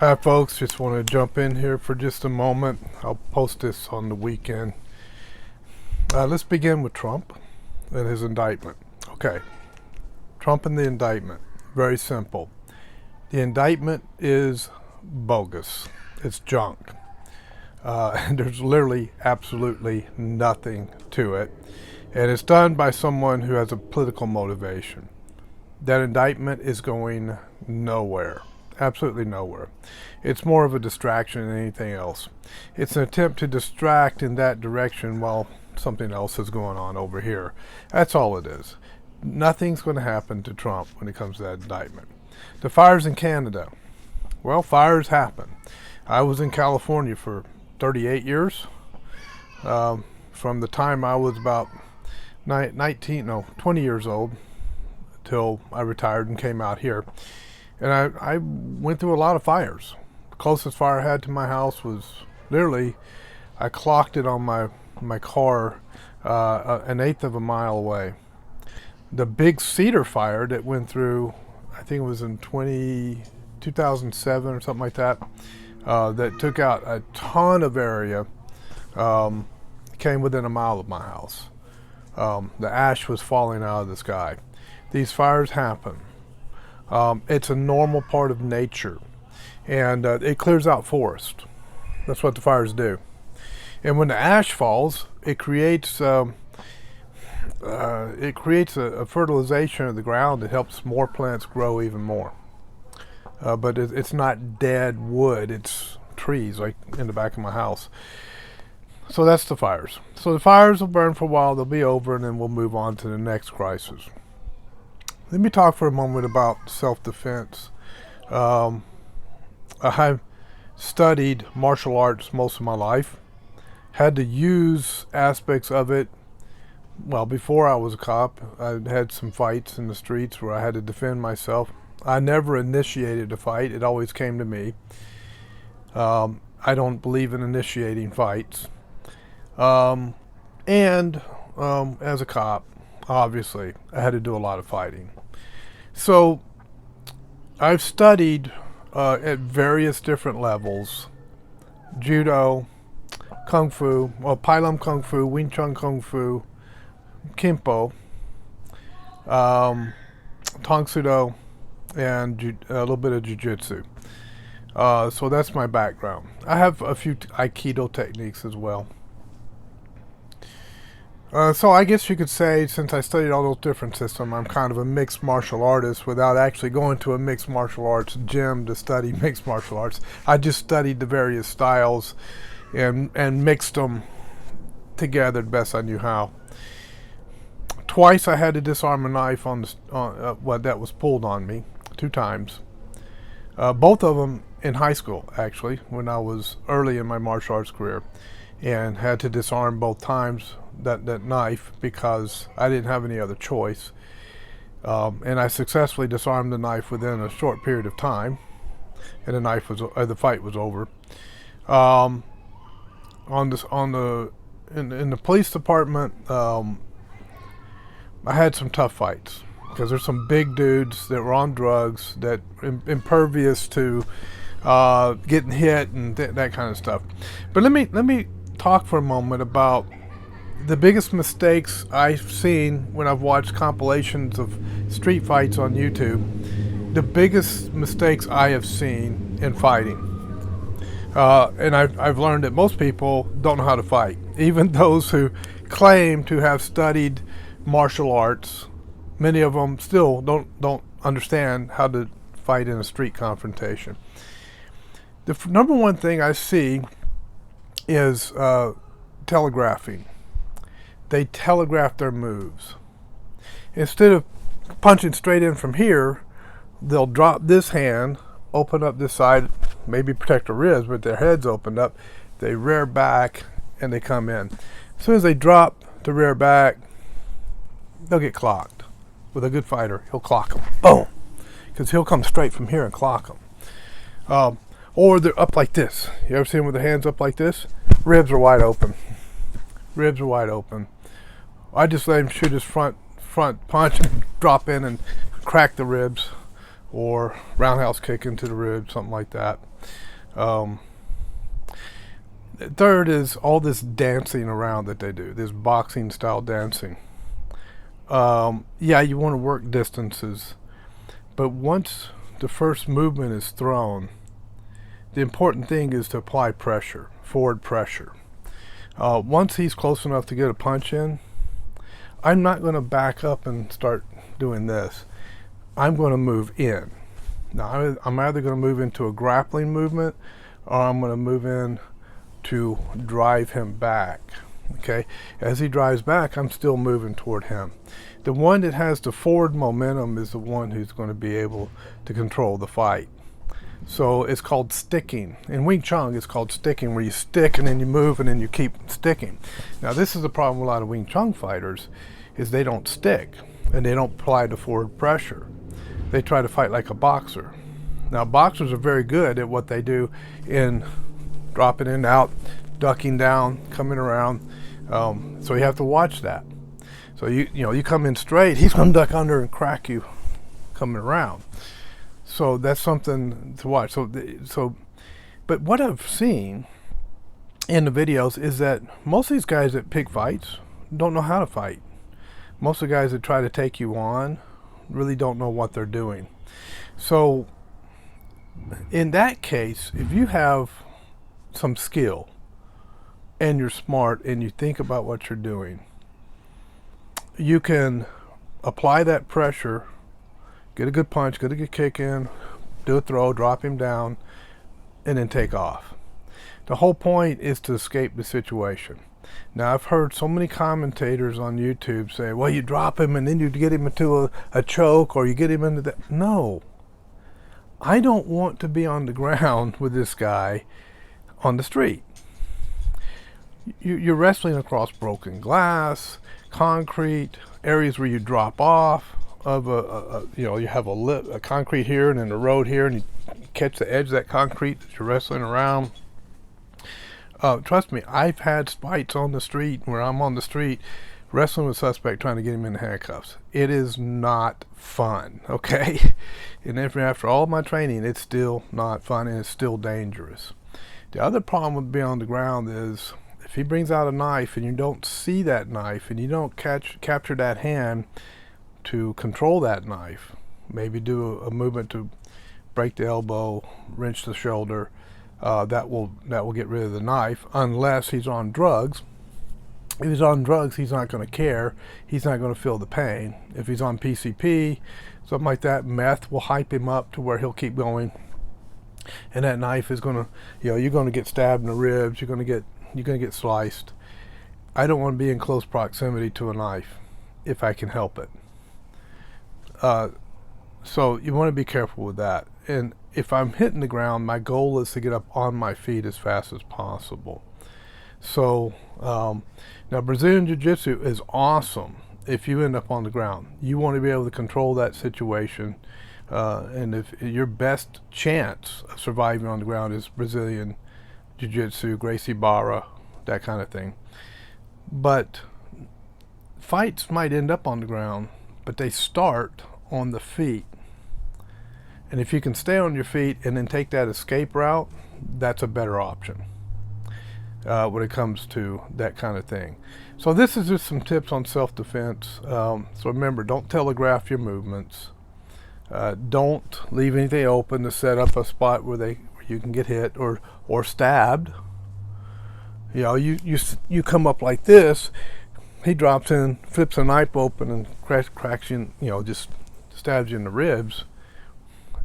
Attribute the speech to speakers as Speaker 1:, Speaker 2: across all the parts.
Speaker 1: Hi folks, just want to jump in here for just a moment. I'll post this on the weekend. Let's begin with Trump and his indictment. Okay, Trump and the indictment. Very simple. The indictment is bogus. It's junk. And there's literally absolutely nothing to it. And it's done by someone who has a political motivation. That indictment is going nowhere. Absolutely nowhere. It's more of a distraction than anything else. It's an attempt to distract in that direction while something else is going on over here. That's all it is. Nothing's going to happen to Trump when it comes to that indictment. The fires in Canada. Well, fires happen. I was in California for 38 years. From the time I was about 20 years old till I retired and came out here. And I went through a lot of fires. The closest fire I had to my house was literally, I clocked it on my car an eighth of a mile away. The big cedar fire that went through, I think it was in 2007 or something like that, that took out a ton of area, came within a mile of my house. The ash was falling out of the sky. These fires happen. It's a normal part of nature, and it clears out forest. That's what the fires do. And when the ash falls, it creates a fertilization of the ground that helps more plants grow even more. But it's not dead wood; it's trees, like in the back of my house. So that's the fires. So the fires will burn for a while; they'll be over, and then we'll move on to the next crisis. Let me talk for a moment about self-defense. I've studied martial arts most of my life. Had to use aspects of it. Well, before I was a cop, I had some fights in the streets where I had to defend myself. I never initiated a fight. It always came to me. I don't believe in initiating fights. As a cop, obviously, I had to do a lot of fighting. So I've studied at various different levels: judo, kung fu, pai lam kung fu, wing chun kung fu, kimpo, tong sudo, and a little bit of jiu-jitsu. So that's my background. I have a few aikido techniques as well. So I guess you could say, since I studied all those different systems, I'm kind of a mixed martial artist without actually going to a mixed martial arts gym to study mixed martial arts. I just studied the various styles and mixed them together the best I knew how. Twice I had to disarm a knife that was pulled on me, 2 times. Both of them in high school, actually, when I was early in my martial arts career, and had to disarm both times that knife because I didn't have any other choice. And I successfully disarmed the knife within a short period of time, and the fight was over. In the police department, I had some tough fights because there's some big dudes that were on drugs that impervious to getting hit and that kind of stuff. But let me talk for a moment about the biggest mistakes I've seen when I've watched compilations of street fights on YouTube. The biggest mistakes I have seen in fighting. And I've learned that most people don't know how to fight. Even those who claim to have studied martial arts, many of them still don't understand how to fight in a street confrontation. The number one thing I see is telegraphing. They telegraph their moves. Instead of punching straight in from here, they'll drop this hand, open up this side, maybe protect the ribs, but their head's opened up. They rear back and they come in. As soon as they drop to rear back, they'll get clocked. With a good fighter, he'll clock them. Boom! Because he'll come straight from here and clock them. Or they're up like this. You ever seen them with their hands up like this? Ribs are wide open. Ribs are wide open. I just let him shoot his front punch and drop in and crack the ribs or roundhouse kick into the ribs, something like that. Third is all this dancing around that they do, this boxing style dancing. Yeah, you want to work distances, but once the first movement is thrown, the important thing is to apply pressure, forward pressure. Once he's close enough to get a punch in, I'm not going to back up and start doing this. I'm going to move in. Now, I'm either going to move into a grappling movement, or I'm going to move in to drive him back. Okay, as he drives back, I'm still moving toward him. The one that has the forward momentum is the one who's going to be able to control the fight. So it's called sticking. In Wing Chun, it's called sticking, where you stick and then you move and then you keep sticking. Now, this is the problem with a lot of Wing Chun fighters, is they don't stick and they don't apply the forward pressure. They try to fight like a boxer. Now, boxers are very good at what they do in dropping in and out, ducking down, coming around. So you have to watch that. So you come in straight, he's going to duck under and crack you coming around. So that's something to watch. But what I've seen in the videos is that most of these guys that pick fights don't know how to fight. Most of the guys that try to take you on really don't know what they're doing. So in that case, if you have some skill and you're smart and you think about what you're doing, you can apply that pressure, get a good punch, get a good kick in, do a throw, drop him down, and then take off. The whole point is to escape the situation. Now, I've heard so many commentators on YouTube say, well, you drop him and then you get him into a choke, or you get him into that. No. I don't want to be on the ground with this guy on the street. You're wrestling across broken glass, concrete, areas where you drop off of you have a concrete here and then a road here, and you catch the edge of that concrete that you're wrestling around. Trust me, I've had fights on the street where I'm on the street wrestling with a suspect trying to get him in handcuffs. It is not fun, okay? And after all my training, it's still not fun and it's still dangerous. The other problem with being on the ground is if he brings out a knife and you don't see that knife and you don't capture that hand to control that knife, maybe do a movement to break the elbow, wrench the shoulder, that will get rid of the knife, unless he's on drugs. If he's on drugs, he's not going to care. He's not going to feel the pain. If he's on PCP, something like that, meth will hype him up to where he'll keep going. And that knife is going to, you're going to get stabbed in the ribs. You're going to get sliced. I don't want to be in close proximity to a knife if I can help it. So you want to be careful with that. And if I'm hitting the ground, my goal is to get up on my feet as fast as possible. So now Brazilian Jiu-Jitsu is awesome if you end up on the ground. You want to be able to control that situation. And if your best chance of surviving on the ground is Brazilian Jiu-Jitsu, Gracie Barra, that kind of thing. But fights might end up on the ground, but they start on the feet. And if you can stay on your feet and then take that escape route, that's a better option when it comes to that kind of thing. So this is just some tips on self-defense. So remember, don't telegraph your movements. Don't leave anything open to set up a spot where you can get hit or stabbed. You come up like this, he drops in, flips a knife open and cracks you, just stabs you in the ribs.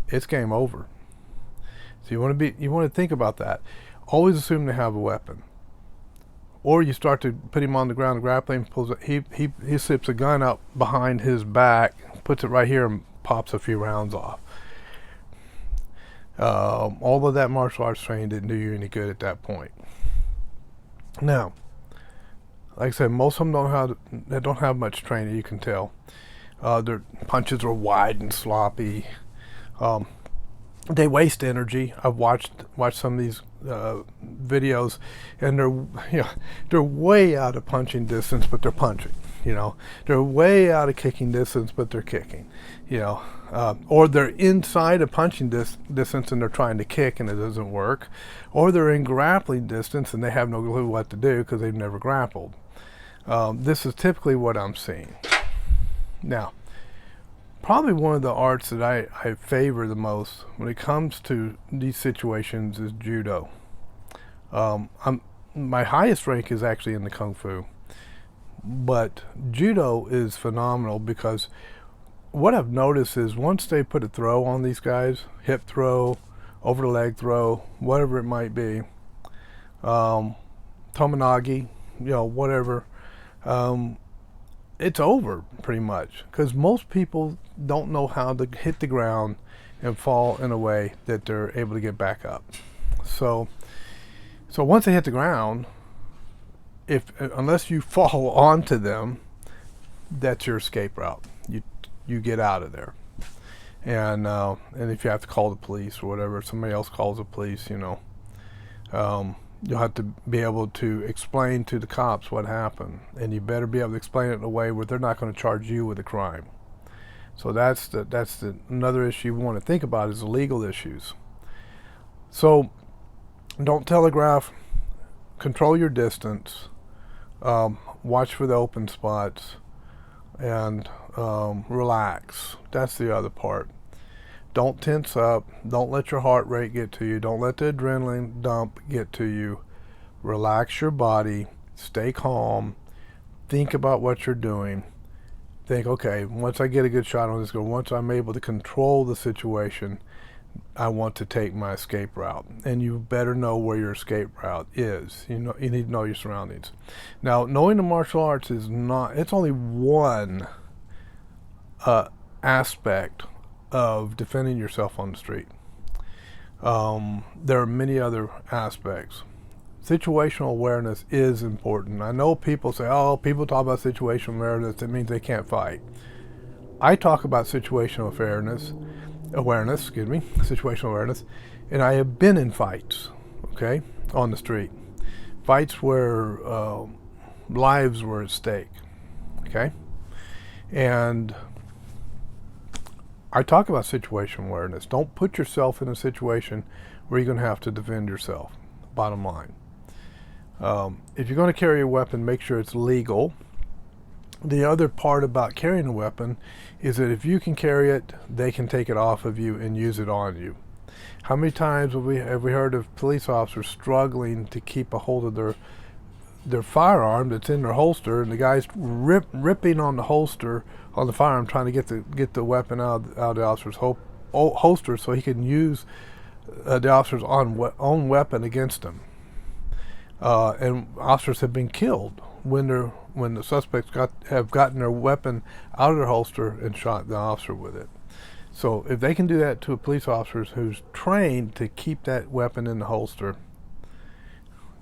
Speaker 1: It's game over. So you want to think about that. Always assume they have a weapon. Or you start to put him on the ground, grappling, he slips a gun out behind his back, puts it right here and pops a few rounds off. All of that martial arts training didn't do you any good at that point. Now, like I said, most of them they don't have much training, you can tell. Their punches are wide and sloppy. They waste energy. I've watched some of these videos, and they're way out of punching distance, but they're punching. You know, they're way out of kicking distance, but they're kicking. You know, or they're inside a punching distance and they're trying to kick and it doesn't work, or they're in grappling distance and they have no clue what to do because they've never grappled. This is typically what I'm seeing. Now, probably one of the arts that I favor the most when it comes to these situations is judo. My highest rank is actually in the kung fu, but judo is phenomenal because what I've noticed is once they put a throw on these guys, hip throw, over the leg throw, whatever it might be, tomonagi, whatever, it's over pretty much because most people don't know how to hit the ground and fall in a way that they're able to get back up. So once they hit the ground, unless you fall onto them, that's your escape route. You get out of there, and if you have to call the police or whatever, if somebody else calls the police, you'll have to be able to explain to the cops what happened, and you better be able to explain it in a way where they're not going to charge you with a crime. So that's another issue we want to think about is the legal issues. So don't telegraph, control your distance, watch for the open spots, and relax. That's the other part. Don't tense up. Don't let your heart rate get to you. Don't let the adrenaline dump get to you. Relax your body. Stay calm. Think about what you're doing. Think, okay, once I get a good shot on this girl, once I'm able to control the situation, I want to take my escape route. And you better know where your escape route is. You need to know your surroundings. Now, knowing the martial arts it's only one aspect of defending yourself on the street. There are many other aspects. Situational awareness is important. I know people say, people talk about situational awareness, it means they can't fight. I talk about situational situational awareness, and I have been in fights, okay, on the street. Fights where lives were at stake, okay? And I talk about situational awareness. Don't put yourself in a situation where you're going to have to defend yourself, bottom line. If you're going to carry a weapon, make sure it's legal. The other part about carrying a weapon is that if you can carry it, they can take it off of you and use it on you. How many times have we heard of police officers struggling to keep a hold of their firearm that's in their holster, and the guy's ripping on the holster on the firearm, trying to get the weapon out of the officer's holster so he can use the officer's own weapon against him. And officers have been killed when the suspects have gotten their weapon out of their holster and shot the officer with it. So if they can do that to a police officer who's trained to keep that weapon in the holster,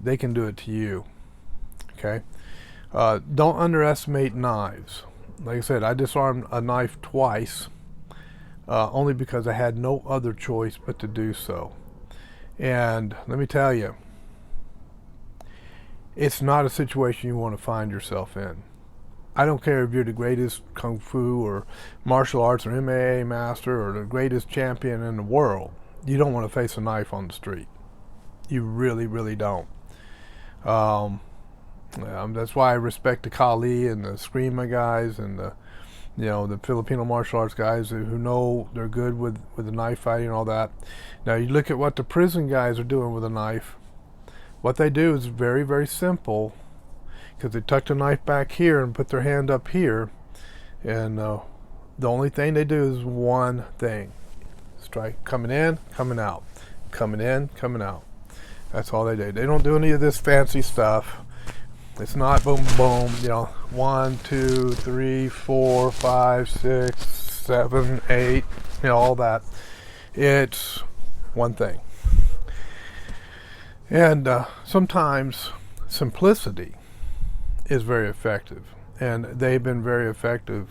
Speaker 1: they can do it to you. Okay? Don't underestimate knives. Like I said, I disarmed a knife twice, only because I had no other choice but to do so. And let me tell you, it's not a situation you want to find yourself in. I don't care if you're the greatest kung fu or martial arts or MMA master or the greatest champion in the world. You don't want to face a knife on the street. You really, really don't. That's why I respect the Kali and the Eskrima guys and the Filipino martial arts guys who know they're good with the knife fighting and all that. Now you look at what the prison guys are doing with a knife. What they do is very, very simple, because they tuck the knife back here and put their hand up here, and the only thing they do is one thing: strike, coming in, coming out, coming in, coming out. That's all they do. They don't do any of this fancy stuff. It's not boom, boom, 1, 2, 3, 4, 5, 6, 7, 8, all that. It's one thing. And sometimes simplicity is very effective, and they've been very effective.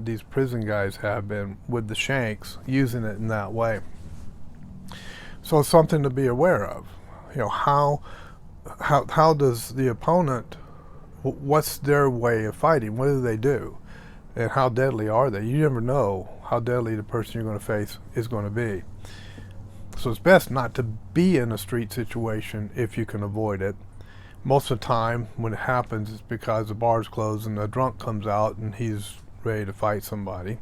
Speaker 1: These prison guys have been with the shanks, using it in that way. So it's something to be aware of. How does the opponent what's their way of fighting? What do they do? And how deadly are they? You never know how deadly the person you're going to face is going to be. So it's best not to be in a street situation if you can avoid it. Most of the time when it happens, it's because the bar's closed and the drunk comes out and he's ready to fight somebody.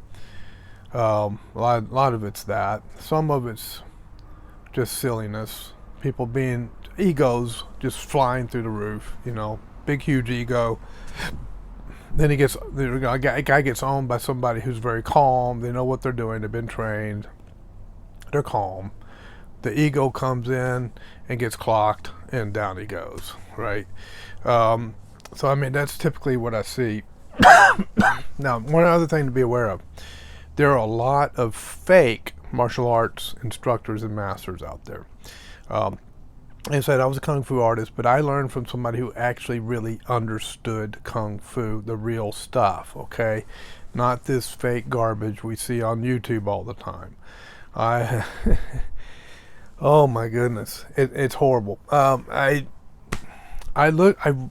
Speaker 1: A lot of it's that. Some of it's just silliness. People being egos just flying through the roof, big huge ego. Then a guy gets owned by somebody who's very calm. They know what they're doing. They've been trained. They're calm. The ego comes in and gets clocked, and down he goes, right? So, I mean, that's typically what I see. Now, one other thing to be aware of. There are a lot of fake martial arts instructors and masters out there. Like I said, I was a Kung Fu artist, but I learned from somebody who actually really understood Kung Fu, the real stuff, okay? Not this fake garbage we see on YouTube all the time. Oh my goodness, it's horrible. I've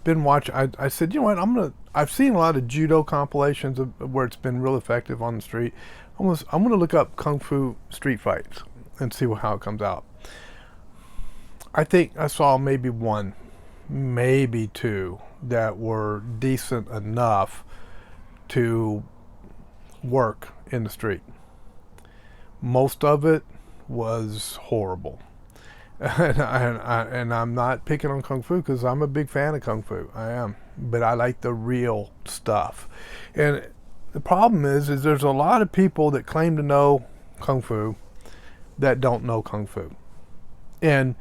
Speaker 1: been watching. I said, you know what? I've seen a lot of judo compilations where it's been real effective on the street. I'm gonna look up Kung Fu street fights and see how it comes out. I think I saw maybe one, maybe two that were decent enough to work in the street. Most of it was horrible. And I'm not picking on Kung Fu because I'm a big fan of Kung Fu. I am. But I like the real stuff. And the problem is there's a lot of people that claim to know Kung Fu that don't know Kung Fu. And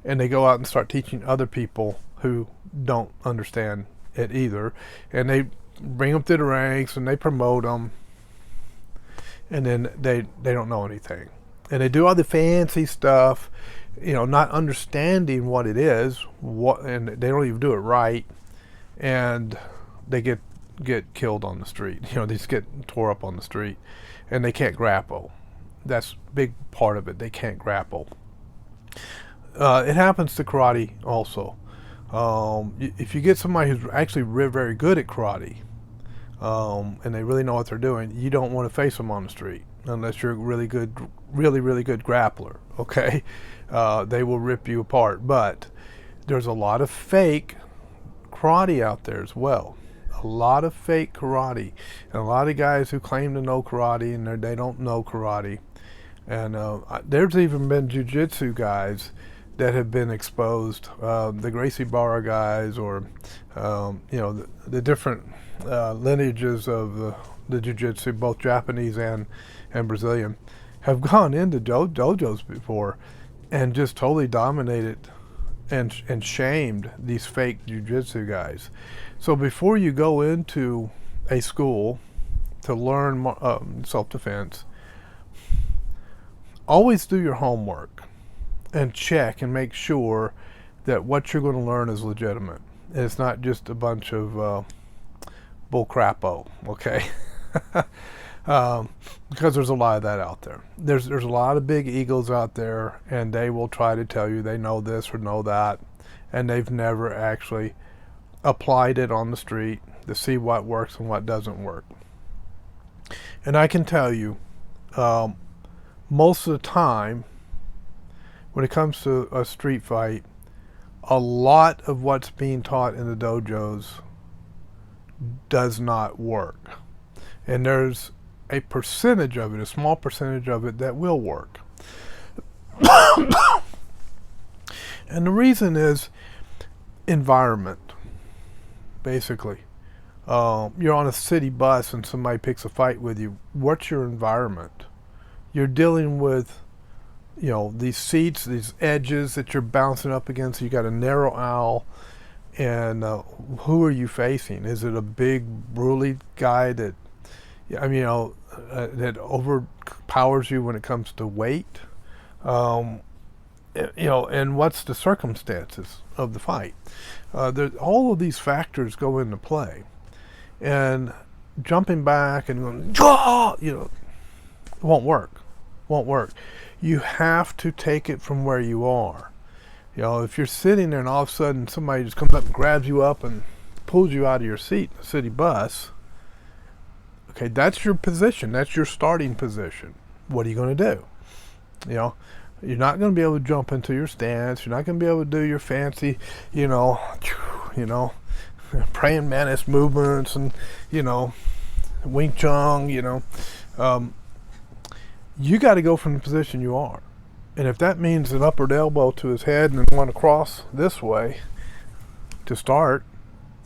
Speaker 1: they go out and start teaching other people who don't understand it either. And they bring them through the ranks and they promote them. And then they don't know anything. And they do all the fancy stuff, not understanding what it is, and they don't even do it right, and they get killed on the street. They just get tore up on the street, and they can't grapple. That's a big part of it. They can't grapple. It happens to karate also. If you get somebody who's actually very good at karate, and they really know what they're doing, you don't want to face them on the street unless you're a really good grappler, okay? They will rip you apart. But there's a lot of fake karate out there as well. A lot of fake karate. And a lot of guys who claim to know karate and they don't know karate. And there's even been jiu-jitsu guys that have been exposed. The Gracie Barra guys or, the different lineages of the jiu-jitsu, both Japanese and Brazilian, have gone into dojos before and just totally dominated and shamed these fake jiu-jitsu guys. So before you go into a school to learn self-defense, always do your homework and check and make sure that what you're going to learn is legitimate. And it's not just a bunch of bull crapo, okay? Because there's a lot of that out there. There's a lot of big egos out there, and they will try to tell you they know this or know that, and they've never actually applied it on the street to see what works and what doesn't work. And I can tell you, most of the time, when it comes to a street fight, a lot of what's being taught in the dojos does not work. And there's a percentage of it, a small percentage of it, that will work. And the reason is environment, basically. You're on a city bus and somebody picks a fight with you. What's your environment? You're dealing with, these seats, these edges that you're bouncing up against. You got a narrow aisle. And who are you facing? Is it a big, burly guy that that overpowers you when it comes to weight? And what's the circumstances of the fight? All of these factors go into play. And jumping back and going, won't work. You have to take it from where you are. If you're sitting there and all of a sudden somebody just comes up and grabs you up and pulls you out of your seat in the city bus, okay, that's your position. That's your starting position. What are you going to do? You know, you're not going to be able to jump into your stance. You're not going to be able to do your fancy, you know, praying mantis movements and, you know, Wing Chun, you know. You got to go from the position you are. And if that means an upward elbow to his head and then one across this way to start,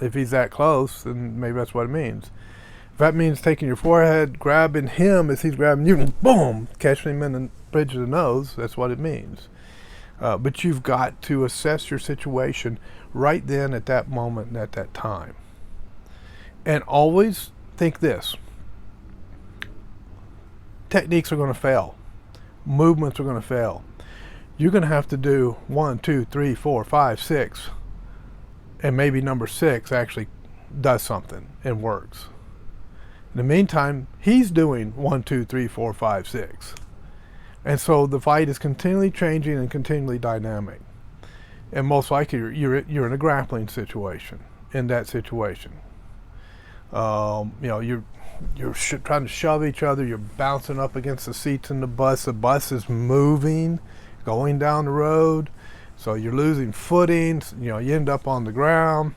Speaker 1: if he's that close, then maybe that's what it means. If that means taking your forehead, grabbing him as he's grabbing you, and boom, catching him in the bridge of the nose, that's what it means. But you've got to assess your situation right then at that moment and at that time. And always think this. Techniques are going to fail. Movements are going to fail. You're going to have to do 1, 2, 3, 4, 5, 6, and maybe number 6 actually does something and works. In the meantime, he's doing 1, 2, 3, 4, 5, 6. And so the fight is continually changing and continually dynamic. And most likely you're in a grappling situation, in that situation. You know, you're trying to shove each other, you're bouncing up against the seats in the bus is moving, going down the road, so you're losing footing, you know, you end up on the ground.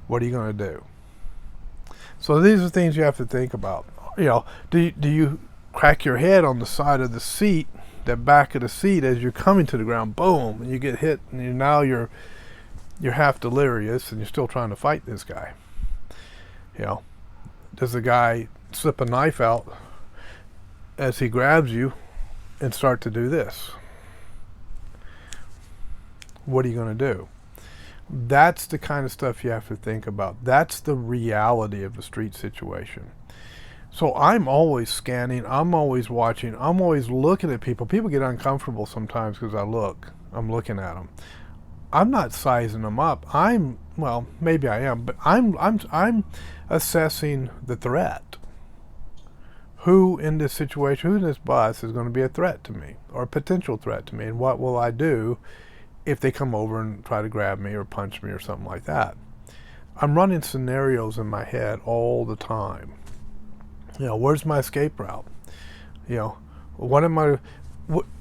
Speaker 1: What are you going to do? So these are things you have to think about. You know, do you crack your head on the side of the seat, the back of the seat, as you're coming to the ground, boom, and you get hit, and now you're half delirious and you're still trying to fight this guy. You know, does the guy slip a knife out as he grabs you and start to do this? What are you going to do? That's the kind of stuff you have to think about. That's the reality of the street situation. So I'm always scanning, I'm always watching, I'm always looking at people. People get uncomfortable sometimes because I'm looking at them. I'm not sizing them up. Well, maybe I am, but I'm assessing the threat. Who in this situation, who in this bus is going to be a threat to me or a potential threat to me, and what will I do if they come over and try to grab me or punch me or something like that? I'm running scenarios in my head all the time. You know, where's my escape route? You know,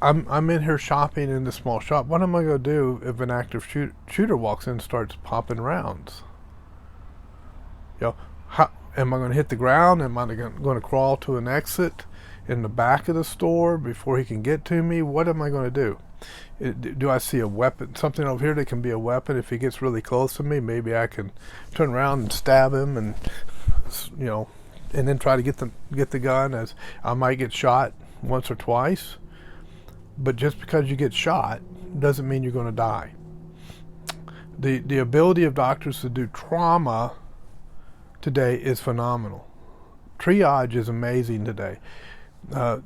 Speaker 1: I'm in here shopping in the small shop. What am I going to do if an active shooter walks in and starts popping rounds? You know, how am I going to hit the ground? Am I going to crawl to an exit in the back of the store before he can get to me? What am I going to do? Do I see a weapon, something over here that can be a weapon? If he gets really close to me, maybe I can turn around and stab him, and you know, and then try to get the gun, as I might get shot once or twice. But just because you get shot doesn't mean you're going to die. The ability of doctors to do trauma today is phenomenal. Triage is amazing today. You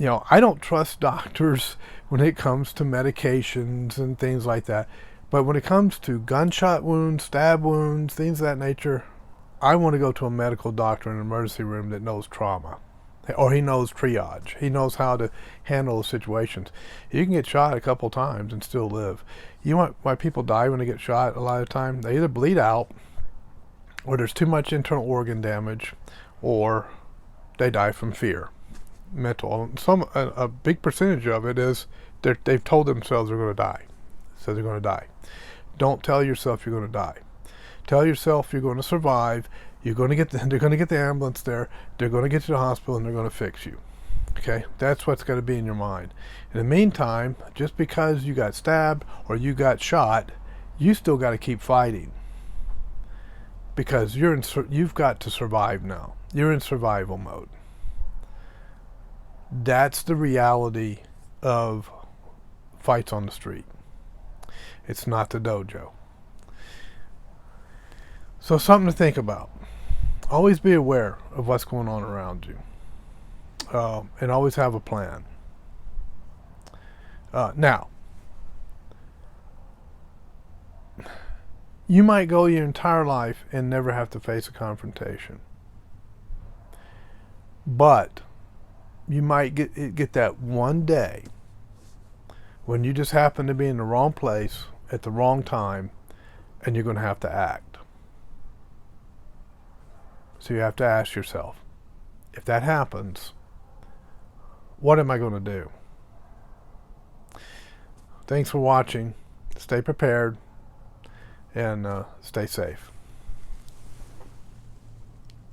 Speaker 1: know, I don't trust doctors when it comes to medications and things like that. But when it comes to gunshot wounds, stab wounds, things of that nature, I want to go to a medical doctor in an emergency room that knows trauma, or he knows triage. He knows how to handle those situations. You can get shot a couple times and still live. You know why people die when they get shot a lot of the time? They either bleed out, or there's too much internal organ damage, or they die from fear, mental. A big percentage of it is they've told themselves they're going to die. So they're going to die. Don't tell yourself you're going to die. Tell yourself you're going to survive. They're going to get the ambulance there. They're going to get you to the hospital, and they're going to fix you. Okay, that's what's got to be in your mind. In the meantime, just because you got stabbed or you got shot, you still got to keep fighting, because you've got to survive now. You're in survival mode. That's the reality of fights on the street. It's not the dojo. So something to think about. Always be aware of what's going on around you, and always have a plan. Now, you might go your entire life and never have to face a confrontation, but you might get that one day when you just happen to be in the wrong place at the wrong time, and you're going to have to act. So you have to ask yourself, if that happens, what am I going to do? Thanks for watching. Stay prepared and stay safe.